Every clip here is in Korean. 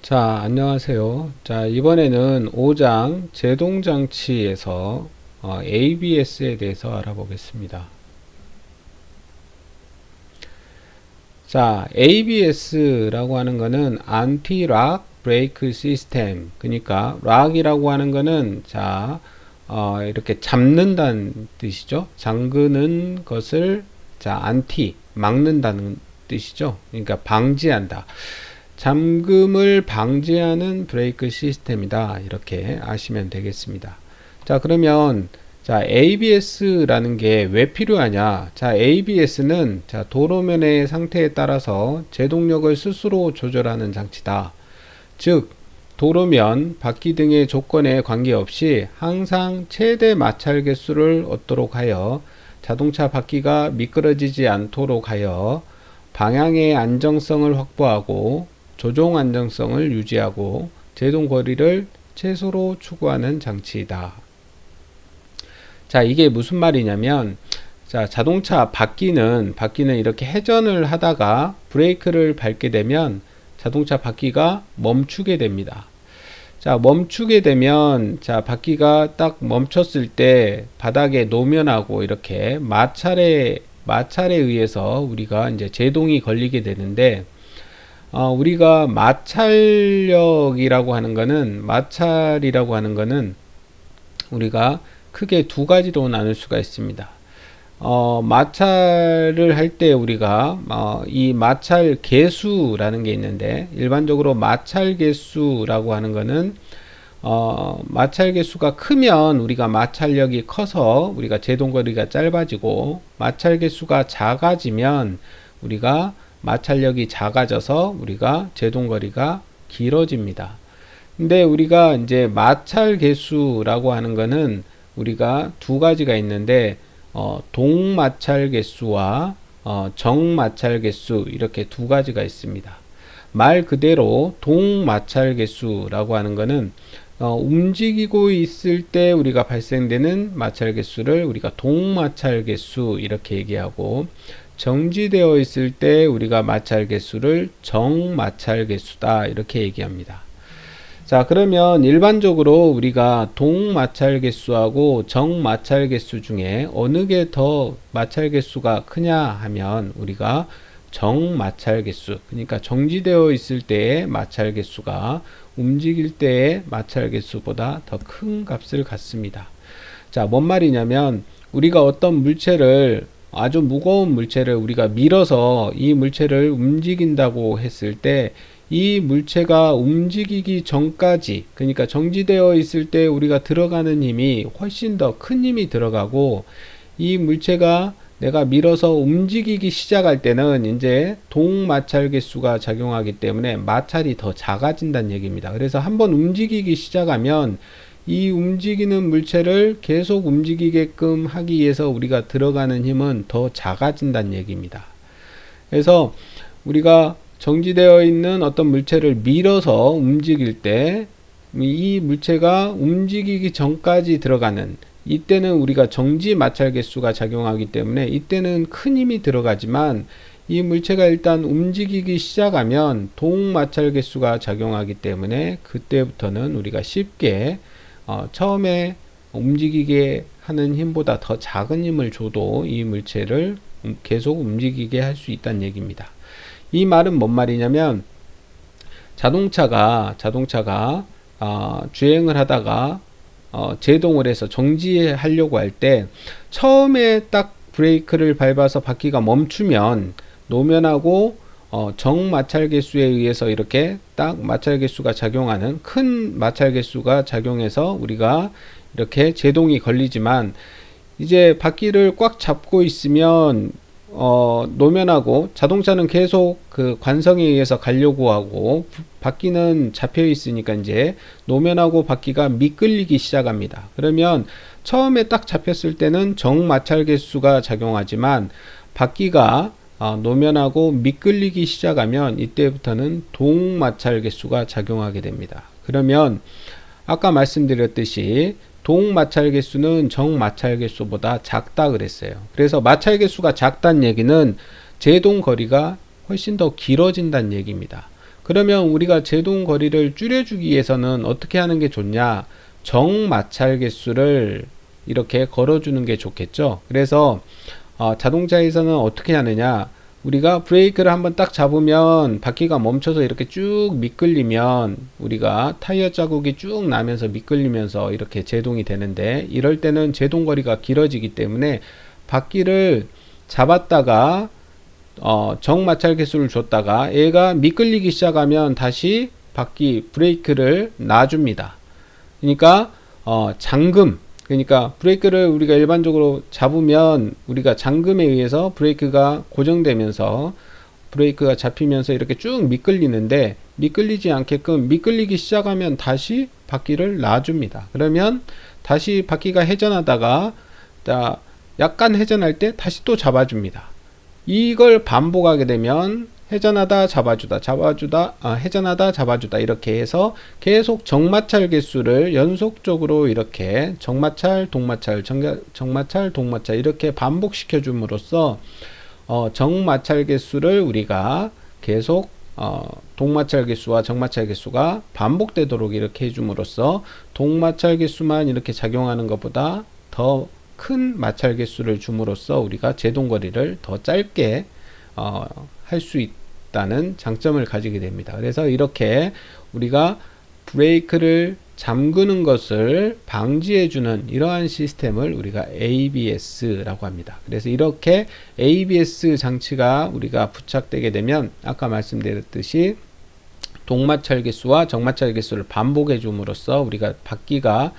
자, 안녕하세요. 자, 이번에는 5장 제동장치에서 ABS에 대해서 알아보겠습니다. 자, ABS라고 하는 거는 Anti-Lock Brake System. 그러니까 락이라고 하는 거는 이렇게 잡는다는 뜻이죠. 잠그는 것을 안티 막는다는 뜻이죠. 그러니까 방지한다. 잠금을 방지하는 브레이크 시스템이다. 이렇게 아시면 되겠습니다. 자, 그러면 ABS라는 게 왜 필요하냐? ABS는 도로면의 상태에 따라서 제동력을 스스로 조절하는 장치다. 즉, 도로면, 바퀴 등의 조건에 관계없이 항상 최대 마찰 개수를 얻도록 하여 자동차 바퀴가 미끄러지지 않도록 하여 방향의 안정성을 확보하고 조종 안정성을 유지하고 제동 거리를 최소로 추구하는 장치이다. 자, 이게 무슨 말이냐면, 자동차 바퀴는 이렇게 회전을 하다가 브레이크를 밟게 되면 자동차 바퀴가 멈추게 됩니다. 자, 멈추게 되면 바퀴가 딱 멈췄을 때 바닥에 노면하고 이렇게 마찰에 의해서 우리가 이제 제동이 걸리게 되는데, 우리가 마찰이라고 하는 거는 우리가 크게 두 가지로 나눌 수가 있습니다. 마찰을 할 때 우리가 이 마찰 계수라는 게 있는데, 일반적으로 마찰 계수라고 하는 거는 마찰 계수가 크면 우리가 마찰력이 커서 우리가 제동거리가 짧아지고, 마찰 계수가 작아지면 우리가 마찰력이 작아져서 우리가 제동거리가 길어집니다. 근데 우리가 이제 마찰 계수라고 하는 거는 우리가 두 가지가 있는데, 동마찰 계수와 정마찰 계수, 이렇게 두 가지가 있습니다. 말 그대로 동마찰 계수라고 하는 거는 움직이고 있을 때 우리가 발생되는 마찰 계수를 우리가 동마찰 계수 이렇게 얘기하고, 정지되어 있을 때 우리가 마찰 계수를 정마찰 계수다 이렇게 얘기합니다. 자, 그러면 일반적으로 우리가 동마찰 계수하고 정마찰 계수 중에 어느 게 더 마찰 계수가 크냐 하면 우리가 정마찰 계수, 그러니까 정지되어 있을 때의 마찰 계수가 움직일 때의 마찰 계수보다 더 큰 값을 갖습니다. 자, 뭔 말이냐면, 우리가 어떤 물체를, 아주 무거운 물체를 우리가 밀어서 이 물체를 움직인다고 했을 때, 이 물체가 움직이기 전까지, 그러니까 정지되어 있을 때 우리가 들어가는 힘이 훨씬 더 큰 힘이 들어가고, 이 물체가 내가 밀어서 움직이기 시작할 때는 이제 동마찰 계수가 작용하기 때문에 마찰이 더 작아진다는 얘기입니다. 그래서 한번 움직이기 시작하면 이 움직이는 물체를 계속 움직이게끔 하기 위해서 우리가 들어가는 힘은 더 작아진다는 얘기입니다. 그래서 우리가 정지되어 있는 어떤 물체를 밀어서 움직일 때 이 물체가 움직이기 전까지 들어가는, 이때는 우리가 정지 마찰 계수가 작용하기 때문에 이때는 큰 힘이 들어가지만, 이 물체가 일단 움직이기 시작하면 동 마찰 계수가 작용하기 때문에 그때부터는 우리가 쉽게 처음에 움직이게 하는 힘보다 더 작은 힘을 줘도 이 물체를 계속 움직이게 할 수 있다는 얘기입니다. 이 말은 뭔 말이냐면, 자동차가 주행을 하다가 제동을 해서 정지하려고 할 때 처음에 딱 브레이크를 밟아서 바퀴가 멈추면 노면하고 정마찰 계수에 의해서 이렇게 딱 마찰 계수가 작용하는, 큰 마찰 계수가 작용해서 우리가 이렇게 제동이 걸리지만, 이제 바퀴를 꽉 잡고 있으면 노면하고, 자동차는 계속 그 관성에 의해서 가려고 하고, 바퀴는 잡혀 있으니까 이제 노면하고 바퀴가 미끌리기 시작합니다. 그러면 처음에 딱 잡혔을 때는 정마찰 계수가 작용하지만, 바퀴가 노면하고 미끌리기 시작하면 이때부터는 동마찰 계수가 작용하게 됩니다. 그러면 아까 말씀드렸듯이 동마찰 계수는 정마찰 계수보다 작다 그랬어요. 그래서 마찰 계수가 작다는 얘기는 제동 거리가 훨씬 더 길어진다는 얘기입니다. 그러면 우리가 제동 거리를 줄여주기 위해서는 어떻게 하는 게 좋냐? 정마찰 개수를 이렇게 걸어주는 게 좋겠죠. 그래서 자동차에서는 어떻게 하느냐? 우리가 브레이크를 한번 딱 잡으면 바퀴가 멈춰서 이렇게 쭉 미끌리면 우리가 타이어 자국이 쭉 나면서 미끌리면서 이렇게 제동이 되는데, 이럴 때는 제동 거리가 길어지기 때문에 바퀴를 잡았다가 정마찰 개수를 줬다가 얘가 미끌리기 시작하면 다시 바퀴 브레이크를 놔줍니다. 그러니까 잠금, 그러니까 브레이크를 우리가 일반적으로 잡으면 우리가 잠금에 의해서 브레이크가 고정되면서 브레이크가 잡히면서 이렇게 쭉 미끌리는데, 미끌리지 않게끔 미끌리기 시작하면 다시 바퀴를 놔줍니다. 그러면 다시 바퀴가 회전하다가 약간 회전할 때 다시 또 잡아줍니다. 이걸 반복하게 되면 회전하다 잡아주다 회전하다 잡아주다 이렇게 해서 계속 정마찰 개수를 연속적으로 이렇게 정마찰 동마찰 정마찰 동마찰 이렇게 반복시켜 줌으로써 정마찰 개수를 우리가 계속 동마찰 개수와 정마찰 개수가 반복되도록 이렇게 해줌으로써 동마찰 개수만 이렇게 작용하는 것보다 더 큰 마찰 개수를 줌으로써 우리가 제동 거리를 더 짧게 할 수 있다는 장점을 가지게 됩니다. 그래서 이렇게 우리가 브레이크를 잠그는 것을 방지해주는 이러한 시스템을 우리가 ABS라고 합니다. 그래서 이렇게 ABS 장치가 우리가 부착되게 되면 아까 말씀드렸듯이 동마찰 개수와 정마찰 개수를 반복해 줌으로써 우리가 바퀴가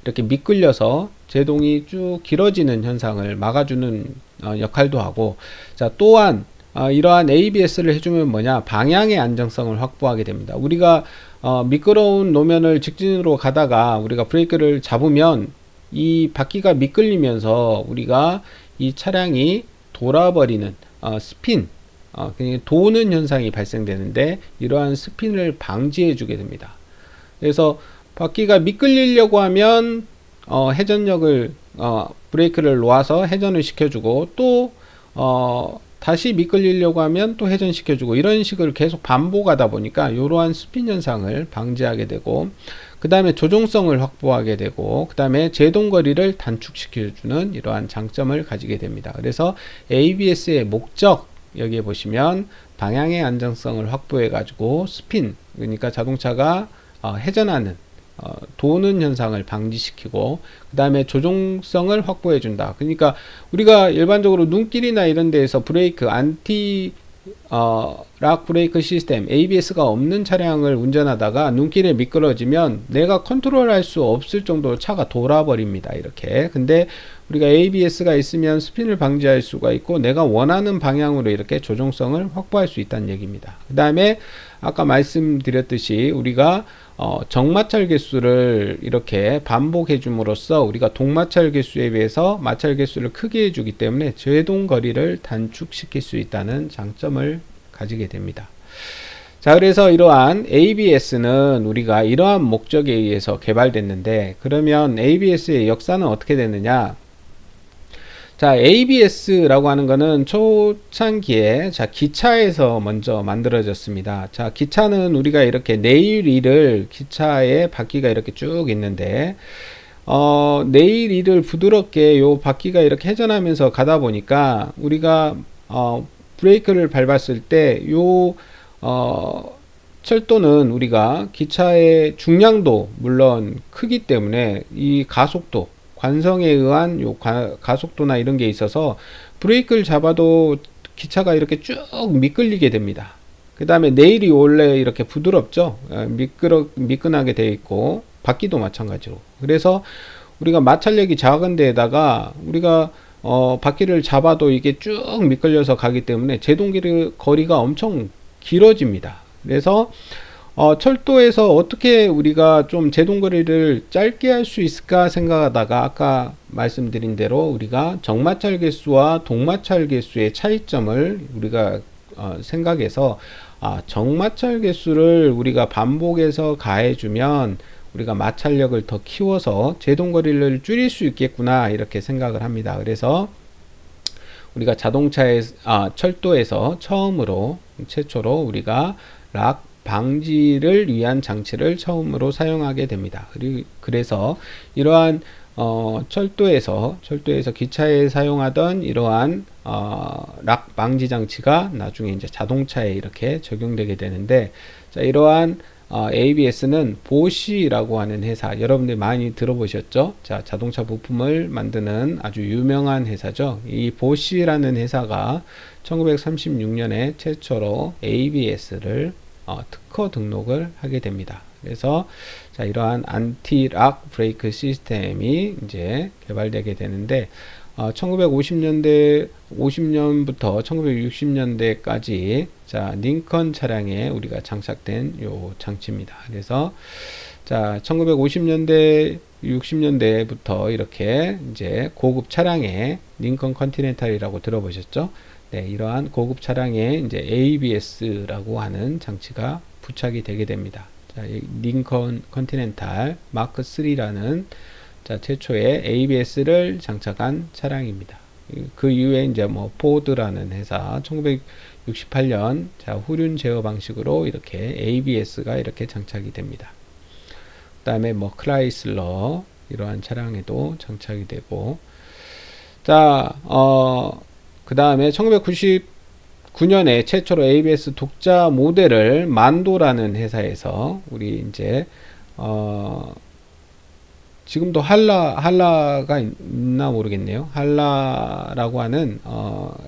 이렇게 미끌려서 제동이 쭉 길어지는 현상을 막아주는 역할도 하고, 자 또한 이러한 ABS를 해주면 뭐냐, 방향의 안정성을 확보하게 됩니다. 우리가 미끄러운 노면을 직진으로 가다가 우리가 브레이크를 잡으면 이 바퀴가 미끌리면서 우리가 이 차량이 돌아버리는 스핀, 도는 현상이 발생되는데, 이러한 스핀을 방지해 주게 됩니다. 그래서 바퀴가 미끌리려고 하면 회전력을 브레이크를 놓아서 회전을 시켜주고, 또 다시 미끌리려고 하면 또 회전시켜주고, 이런 식을 계속 반복하다 보니까 이러한 스핀 현상을 방지하게 되고, 그 다음에 조종성을 확보하게 되고, 그 다음에 제동거리를 단축시켜주는 이러한 장점을 가지게 됩니다. 그래서 ABS의 목적, 여기에 보시면 방향의 안정성을 확보해 가지고 스핀, 그러니까 자동차가 회전하는 도는 현상을 방지시키고, 그 다음에 조종성을 확보해 준다. 그러니까 우리가 일반적으로 눈길이나 이런 데에서 브레이크 안티 락 브레이크 시스템 ABS가 없는 차량을 운전하다가 눈길에 미끄러지면 내가 컨트롤할 수 없을 정도로 차가 돌아버립니다. 이렇게. 근데 우리가 ABS가 있으면 스핀을 방지할 수가 있고, 내가 원하는 방향으로 이렇게 조종성을 확보할 수 있다는 얘기입니다. 그 다음에 아까 말씀드렸듯이 우리가 정마찰 개수를 이렇게 반복해 줌으로써 우리가 동마찰 개수에 비해서 마찰 개수를 크게 해주기 때문에 제동 거리를 단축시킬 수 있다는 장점을 가지게 됩니다. 자, 그래서 이러한 ABS는 우리가 이러한 목적에 의해서 개발됐는데, 그러면 ABS의 역사는 어떻게 됐느냐? 자, ABS라고 하는 거는 초창기에 기차에서 먼저 만들어졌습니다. 자, 기차는 우리가 이렇게 네일 기차에 바퀴가 이렇게 쭉 있는데, 네일 휠을 부드럽게 요 바퀴가 이렇게 회전하면서 가다 보니까 우리가 브레이크를 밟았을 때 요 철도는 우리가 기차의 중량도 물론 크기 때문에 이 가속도, 관성에 의한 요 가속도나 이런 게 있어서 브레이크를 잡아도 기차가 이렇게 쭉 미끌리게 됩니다. 그 다음에 네일이 원래 이렇게 부드럽죠. 미끈하게 되어 있고, 바퀴도 마찬가지로. 그래서 우리가 마찰력이 작은 데에다가 우리가 바퀴를 잡아도 이게 쭉 미끌려서 가기 때문에 제동 거리가 엄청 길어집니다. 그래서 철도에서 어떻게 우리가 좀 제동거리를 짧게 할 수 있을까 생각하다가 아까 말씀드린 대로 우리가 정마찰 개수와 동마찰 개수의 차이점을 우리가 생각해서 정마찰 개수를 우리가 반복해서 가해주면 우리가 마찰력을 더 키워서 제동거리를 줄일 수 있겠구나, 이렇게 생각을 합니다. 그래서 우리가 철도에서 최초로 우리가 락 방지를 위한 장치를 처음으로 사용하게 됩니다. 그래서 이러한 철도에서 기차에 사용하던 이러한 락 방지 장치가 나중에 이제 자동차에 이렇게 적용되게 되는데, 자, 이러한 ABS는 보쉬라고 하는 회사, 여러분들 많이 들어보셨죠? 자, 자동차 부품을 만드는 아주 유명한 회사죠. 이 보쉬라는 회사가 1936년에 최초로 ABS를 특허 등록을 하게 됩니다. 그래서 자, 이러한 안티락 브레이크 시스템이 이제 개발되게 되는데, 50년부터 1960년대까지 자, 링컨 차량에 우리가 장착된 요 장치입니다. 그래서 자, 1950년대 60년대부터 이렇게 이제 고급 차량에 링컨 컨티넨탈이라고 들어보셨죠? 네, 이러한 고급 차량에 이제 ABS라고 하는 장치가 부착이 되게 됩니다. 자, 링컨 컨티넨탈 마크 3라는 자, 최초의 ABS를 장착한 차량입니다. 그 이후에 이제 뭐 포드라는 회사 1968년 자, 후륜 제어 방식으로 이렇게 ABS가 이렇게 장착이 됩니다. 그다음에 뭐 크라이슬러 이러한 차량에도 장착이 되고, 자, 그다음에 1999년에 최초로 ABS 독자 모델을 만도라는 회사에서 우리 이제 지금도 한라가 있나 모르겠네요. 한라라고 하는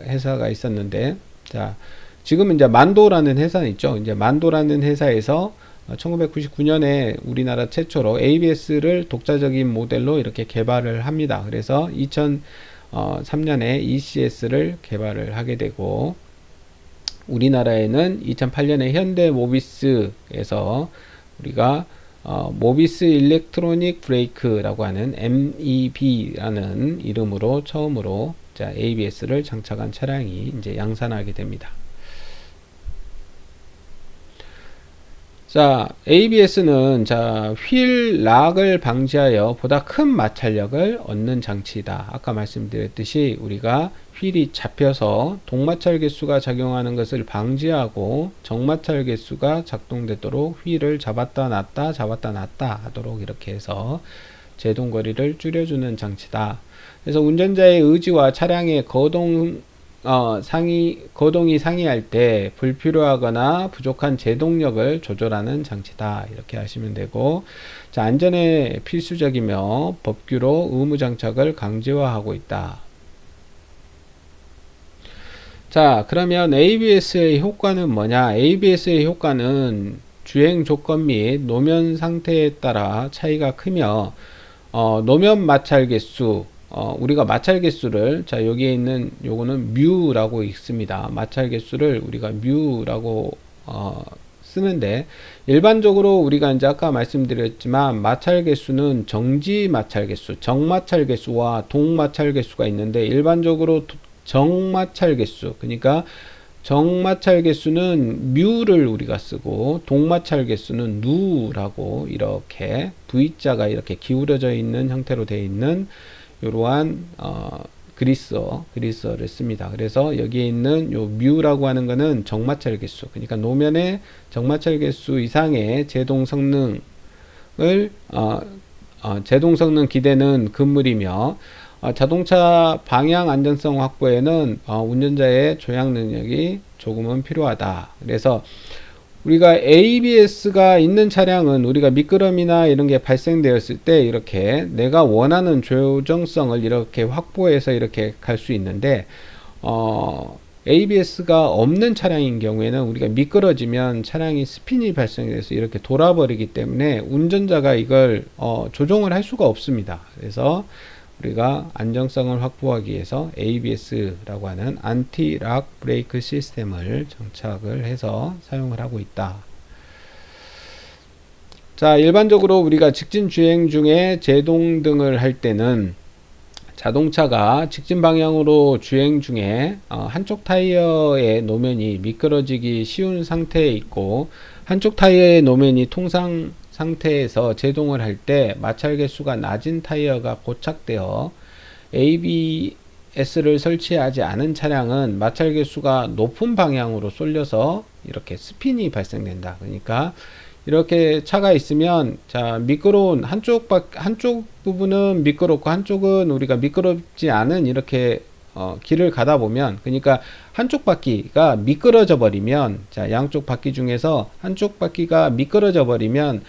회사가 있었는데, 자, 지금 이제 만도라는 회사는 있죠. 이제 만도라는 회사에서 1999년에 우리나라 최초로 ABS를 독자적인 모델로 이렇게 개발을 합니다. 그래서 2003년에 ECS를 개발을 하게 되고, 우리나라에는 2008년에 현대모비스에서 우리가 모비스 일렉트로닉 브레이크라고 하는 MEB라는 이름으로 처음으로 자, ABS를 장착한 차량이 이제 양산하게 됩니다. 자, ABS는 자, 휠 락을 방지하여 보다 큰 마찰력을 얻는 장치이다. 아까 말씀드렸듯이 우리가 휠이 잡혀서 동마찰 개수가 작용하는 것을 방지하고 정마찰 개수가 작동되도록 휠을 잡았다 놨다 하도록 이렇게 해서 제동 거리를 줄여주는 장치다. 그래서 운전자의 의지와 차량의 거동이 상이할 때 불필요하거나 부족한 제동력을 조절하는 장치다. 이렇게 하시면 되고, 자, 안전에 필수적이며 법규로 의무 장착을 강제화하고 있다. 자, 그러면 ABS의 효과는 뭐냐? ABS의 효과는 주행 조건 및 노면 상태에 따라 차이가 크며, 노면 마찰 개수, 우리가 마찰 개수를, 자, 여기에 있는 요거는 뮤라고 있습니다. 마찰 개수를 우리가 뮤라고 쓰는데, 일반적으로 우리가 이제 아까 말씀드렸지만 마찰 개수는 정지 마찰 개수, 정마찰 개수와 동마찰 개수가 있는데, 일반적으로 정마찰 개수, 그러니까 정마찰 개수는 뮤를 우리가 쓰고, 동마찰 개수는 누라고 이렇게 V자가 이렇게 기울어져 있는 형태로 되어 있는 이러한 그리스어를 씁니다. 그래서 여기에 있는 요 뮤라고 하는 거는 정마찰 개수, 그러니까 노면의 정마찰 개수 이상의 제동 성능을 제동 성능 기대는 금물이며, 자동차 방향 안전성 확보에는 운전자의 조향 능력이 조금은 필요하다. 그래서 우리가 ABS가 있는 차량은 우리가 미끄럼이나 이런 게 발생되었을 때 이렇게 내가 원하는 조정성을 이렇게 확보해서 이렇게 갈 수 있는데, ABS가 없는 차량인 경우에는 우리가 미끄러지면 차량이 스핀이 발생해서 이렇게 돌아버리기 때문에 운전자가 이걸 조정을 할 수가 없습니다. 그래서 우리가 안정성을 확보하기 위해서 ABS라고 하는 안티락 브레이크 시스템을 장착을 해서 사용을 하고 있다. 자, 일반적으로 우리가 직진 주행 중에 제동 등을 할 때는 자동차가 직진 방향으로 주행 중에 한쪽 타이어의 노면이 미끄러지기 쉬운 상태에 있고, 한쪽 타이어의 노면이 통상 상태에서 제동을 할 때 마찰 개수가 낮은 타이어가 고착되어 ABS를 설치하지 않은 차량은 마찰 개수가 높은 방향으로 쏠려서 이렇게 스핀이 발생된다. 그러니까 이렇게 차가 있으면 자 미끄러운 한쪽 부분은 미끄럽고 한쪽은 우리가 미끄럽지 않은 이렇게 길을 가다 보면, 그러니까 한쪽 바퀴가 미끄러져 버리면, 자 양쪽 바퀴 중에서 한쪽 바퀴가 미끄러져 버리면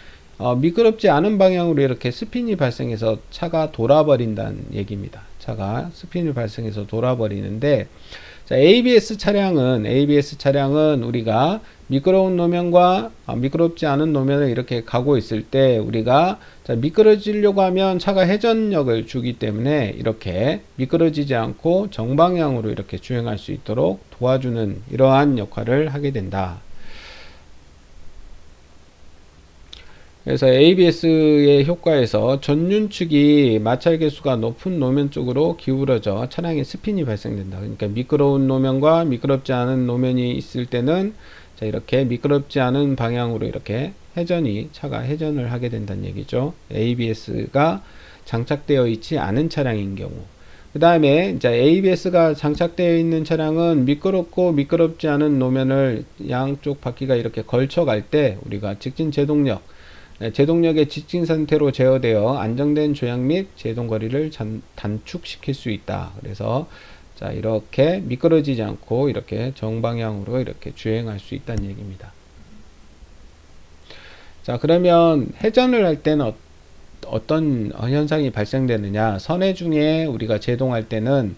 미끄럽지 않은 방향으로 이렇게 스핀이 발생해서 차가 돌아버린다는 얘기입니다. 차가 스핀이 발생해서 돌아버리는데, 자, ABS 차량은 우리가 미끄러운 노면과 미끄럽지 않은 노면을 이렇게 가고 있을 때 우리가 자, 미끄러지려고 하면 차가 회전력을 주기 때문에 이렇게 미끄러지지 않고 정방향으로 이렇게 주행할 수 있도록 도와주는 이러한 역할을 하게 된다. 그래서 ABS의 효과에서 전륜축이 마찰 계수가 높은 노면 쪽으로 기울어져 차량의 스핀이 발생된다. 그러니까 미끄러운 노면과 미끄럽지 않은 노면이 있을 때는 자 이렇게 미끄럽지 않은 방향으로 이렇게 차가 회전을 하게 된다는 얘기죠. ABS가 장착되어 있지 않은 차량인 경우. 그 다음에 이제 ABS가 장착되어 있는 차량은 미끄럽고 미끄럽지 않은 노면을 양쪽 바퀴가 이렇게 걸쳐 갈 때 우리가 직진 제동력의 직진 상태로 제어되어 안정된 조향 및 제동 거리를 단축시킬 수 있다. 그래서 자 이렇게 미끄러지지 않고 이렇게 정방향으로 이렇게 주행할 수 있다는 얘기입니다. 자 그러면 회전을 할 때는 어떤 현상이 발생되느냐, 선회 중에 우리가 제동할 때는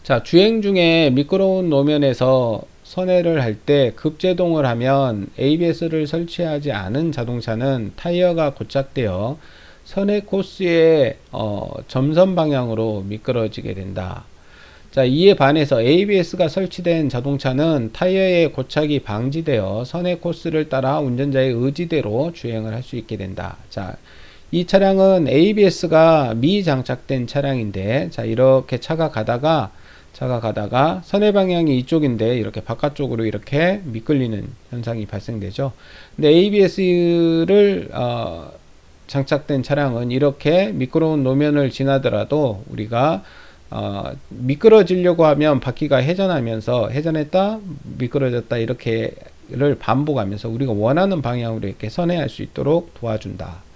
자 주행 중에 미끄러운 노면에서 선회를 할 때 급제동을 하면 ABS를 설치하지 않은 자동차는 타이어가 고착되어 선회 코스의 점선 방향으로 미끄러지게 된다. 자 이에 반해서 ABS가 설치된 자동차는 타이어의 고착이 방지되어 선회 코스를 따라 운전자의 의지대로 주행을 할 수 있게 된다. 자 이 차량은 ABS가 미장착된 차량인데 자 이렇게 차가 가다가 선회 방향이 이쪽인데 이렇게 바깥쪽으로 이렇게 미끌리는 현상이 발생되죠. 근데 ABS를 장착된 차량은 이렇게 미끄러운 노면을 지나더라도 우리가 미끄러지려고 하면 바퀴가 회전했다 미끄러졌다 이렇게를 반복하면서 우리가 원하는 방향으로 이렇게 선회할 수 있도록 도와준다.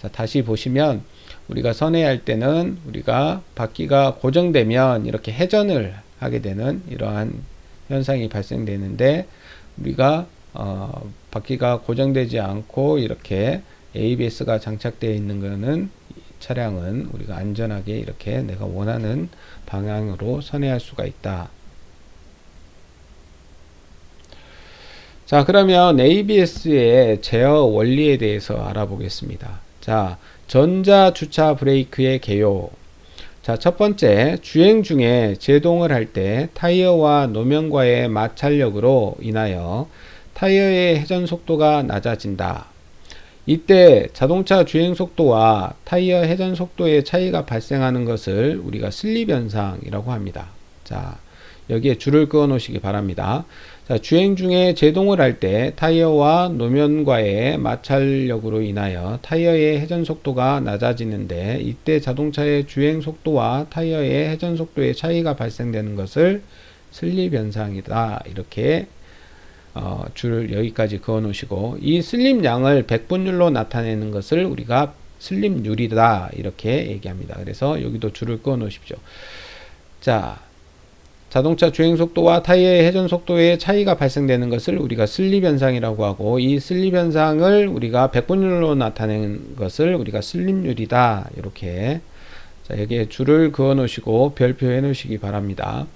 자, 다시 보시면 우리가 선회할 때는 우리가 바퀴가 고정되면 이렇게 회전을 하게 되는 이러한 현상이 발생되는데, 우리가 바퀴가 고정되지 않고 이렇게 ABS가 장착되어 있는 거는 차량은 우리가 안전하게 이렇게 내가 원하는 방향으로 선회할 수가 있다. 자 그러면 ABS의 제어 원리에 대해서 알아보겠습니다. 자 전자 주차 브레이크의 개요. 자 첫 번째, 주행 중에 제동을 할 때 타이어와 노면과의 마찰력으로 인하여 타이어의 회전 속도가 낮아진다. 이때 자동차 주행 속도와 타이어 회전 속도의 차이가 발생하는 것을 우리가 슬립 현상이라고 합니다. 자 여기에 줄을 그어 놓으시기 바랍니다. 자, 주행 중에 제동을 할 때 타이어와 노면과의 마찰력으로 인하여 타이어의 회전 속도가 낮아지는데, 이때 자동차의 주행 속도와 타이어의 회전 속도의 차이가 발생되는 것을 슬립 현상이다. 이렇게 줄을 여기까지 그어 놓으시고, 이 슬립 양을 백분율로 나타내는 것을 우리가 슬립률이다 이렇게 얘기합니다. 그래서 여기도 줄을 그어 놓으십시오. 자 자동차 주행 속도와 타이어의 회전 속도의 차이가 발생되는 것을 우리가 슬립 현상이라고 하고, 이 슬립 현상을 우리가 백분율로 나타내는 것을 우리가 슬립률이다. 이렇게 자 여기에 줄을 그어 놓으시고 별표해 놓으시기 바랍니다.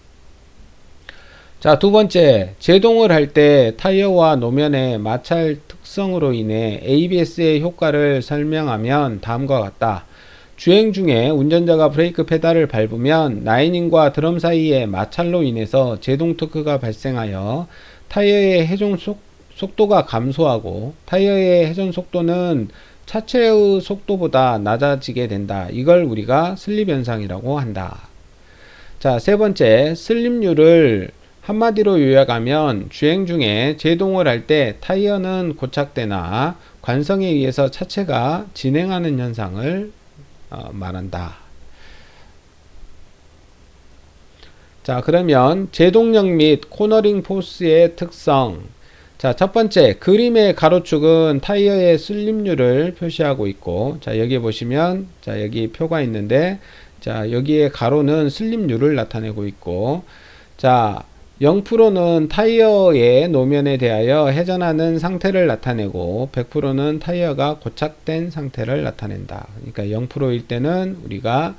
자 두 번째, 제동을 할 때 타이어와 노면의 마찰 특성으로 인해 ABS의 효과를 설명하면 다음과 같다. 주행 중에 운전자가 브레이크 페달을 밟으면 라이닝과 드럼 사이의 마찰로 인해서 제동 토크가 발생하여 타이어의 회전 속도가 감소하고 타이어의 회전 속도는 차체의 속도보다 낮아지게 된다. 이걸 우리가 슬립 현상이라고 한다. 자, 세 번째, 슬립률을 한마디로 요약하면 주행 중에 제동을 할 때 타이어는 고착되나 관성에 의해서 차체가 진행하는 현상을 말한다. 자, 그러면 제동력 및 코너링 포스의 특성. 자, 첫 번째, 그림의 가로축은 타이어의 슬립률을 표시하고 있고, 자, 여기 보시면, 자, 여기 표가 있는데, 자, 여기에 가로는 슬립률을 나타내고 있고, 자, 0%는 타이어의 노면에 대하여 회전하는 상태를 나타내고, 100%는 타이어가 고착된 상태를 나타낸다. 그러니까 0%일 때는 우리가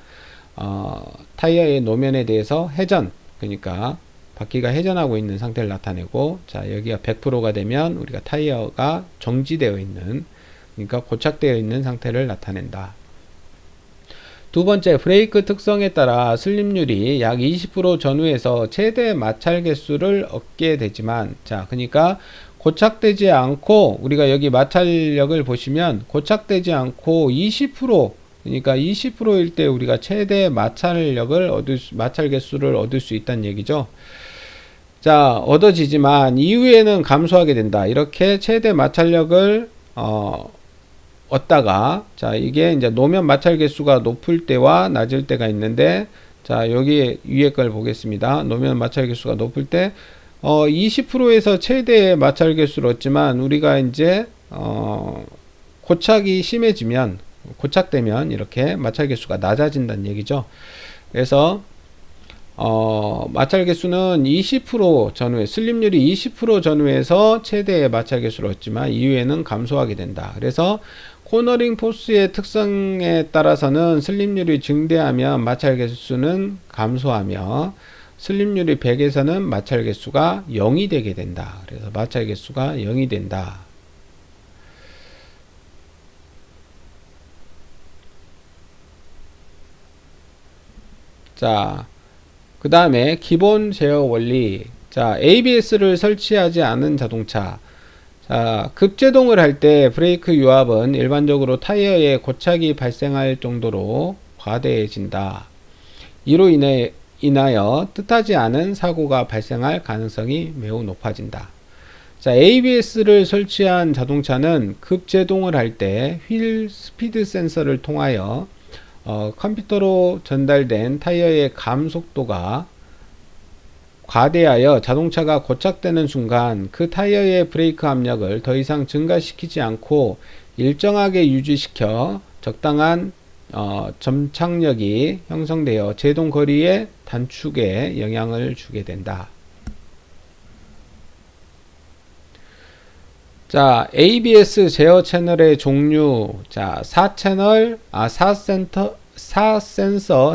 타이어의 노면에 대해서 회전, 그러니까 바퀴가 회전하고 있는 상태를 나타내고, 자, 여기가 100%가 되면 우리가 타이어가 정지되어 있는, 그러니까 고착되어 있는 상태를 나타낸다. 두 번째, 브레이크 특성에 따라 슬립률이 약 20% 전후에서 최대 마찰 개수를 얻게 되지만, 자, 그러니까 고착되지 않고, 우리가 여기 마찰력을 보시면 고착되지 않고 20%, 그러니까 20%일 때 우리가 최대 마찰력을 마찰 개수를 얻을 수 있다는 얘기죠. 자, 얻어지지만 이후에는 감소하게 된다. 이렇게 최대 마찰력을 얻다가, 자, 이게 이제 노면 마찰 개수가 높을 때와 낮을 때가 있는데, 자, 여기 위에 걸 보겠습니다. 노면 마찰 개수가 높을 때 20%에서 최대의 마찰 개수를 얻지만, 우리가 이제 고착이 심해지면, 고착되면 이렇게 마찰 개수가 낮아진다는 얘기죠. 그래서 마찰 개수는 20% 전후에, 슬립률이 20% 전후에서 최대의 마찰 개수를 얻지만 이후에는 감소하게 된다. 그래서 코너링 포스의 특성에 따라서는 슬립률이 증대하면 마찰 개수는 감소하며, 슬립률이 100에서는 마찰 개수가 0이 되게 된다. 그래서 마찰 개수가 0이 된다. 자, 그 다음에 기본 제어 원리. 자, ABS를 설치하지 않은 자동차. 자, 급제동을 할 때 브레이크 유압은 일반적으로 타이어에 고착이 발생할 정도로 과대해진다. 이로 인하여 뜻하지 않은 사고가 발생할 가능성이 매우 높아진다. 자, ABS를 설치한 자동차는 급제동을 할 때 휠 스피드 센서를 통하여 컴퓨터로 전달된 타이어의 감속도가 과대하여 자동차가 고착되는 순간 그 타이어의 브레이크 압력을 더 이상 증가시키지 않고 일정하게 유지시켜 적당한 점착력이 형성되어 제동 거리의 단축에 영향을 주게 된다. 자, ABS 제어 채널의 종류. 자, 4채널, 4센서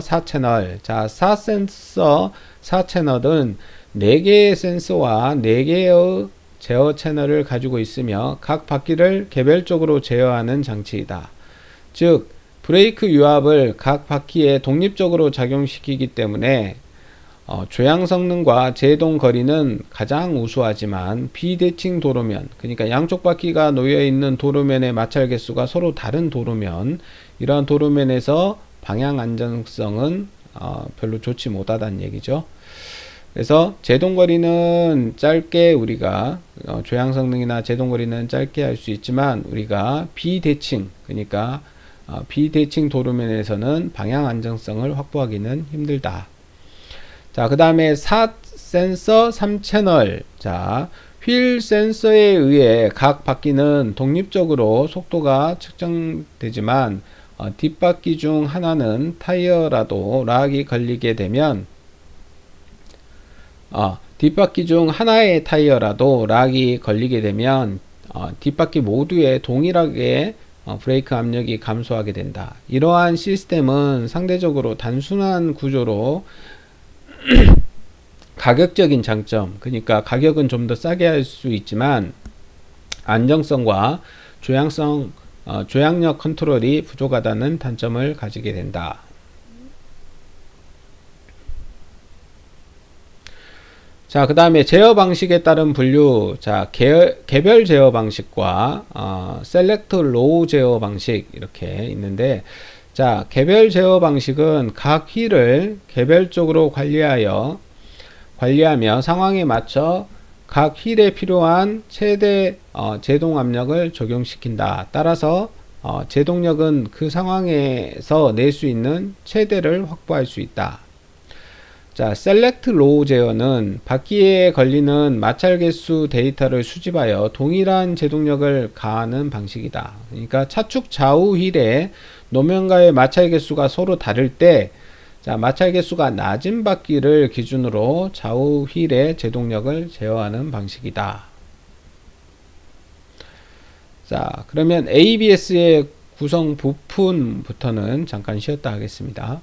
4채널. 자, 4센서 4채널은 4개의 센서와 4개의 제어 채널을 가지고 있으며 각 바퀴를 개별적으로 제어하는 장치이다. 즉, 브레이크 유압을 각 바퀴에 독립적으로 작용시키기 때문에 조향 성능과 제동 거리는 가장 우수하지만 비대칭 도로면, 그러니까 양쪽 바퀴가 놓여 있는 도로면의 마찰 개수가 서로 다른 도로면, 이러한 도로면에서 방향 안정성은 별로 좋지 못하다는 얘기죠. 그래서 제동거리는 짧게, 우리가 조향 성능이나 제동거리는 짧게 할 수 있지만, 우리가 비대칭, 그러니까 비대칭 도로면에서는 방향 안정성을 확보하기는 힘들다. 자, 그 다음에 4센서 3채널. 자, 휠 센서에 의해 각 바퀴는 독립적으로 속도가 측정되지만 뒷바퀴 중 하나는 타이어라도 락이 걸리게 되면 뒷바퀴 중 하나의 타이어라도 락이 걸리게 되면 뒷바퀴 모두에 동일하게 브레이크 압력이 감소하게 된다. 이러한 시스템은 상대적으로 단순한 구조로 가격적인 장점, 그러니까 가격은 좀 더 싸게 할 수 있지만 안정성과 조향력 컨트롤이 부족하다는 단점을 가지게 된다. 자, 그 다음에 제어 방식에 따른 분류. 자, 개별 제어 방식과 셀렉트 로우 제어 방식, 이렇게 있는데, 자, 개별 제어 방식은 각 휠을 개별적으로 관리하며 상황에 맞춰 각 휠에 필요한 최대 제동 압력을 적용시킨다. 따라서 제동력은 그 상황에서 낼 수 있는 최대를 확보할 수 있다. 자, select row 제어는 바퀴에 걸리는 마찰 개수 데이터를 수집하여 동일한 제동력을 가하는 방식이다. 그러니까 차축 좌우 휠에 노면과의 마찰 개수가 서로 다를 때, 자, 마찰 개수가 낮은 바퀴를 기준으로 좌우 휠의 제동력을 제어하는 방식이다. 자, 그러면 ABS의 구성 부품부터는 잠깐 쉬었다 하겠습니다.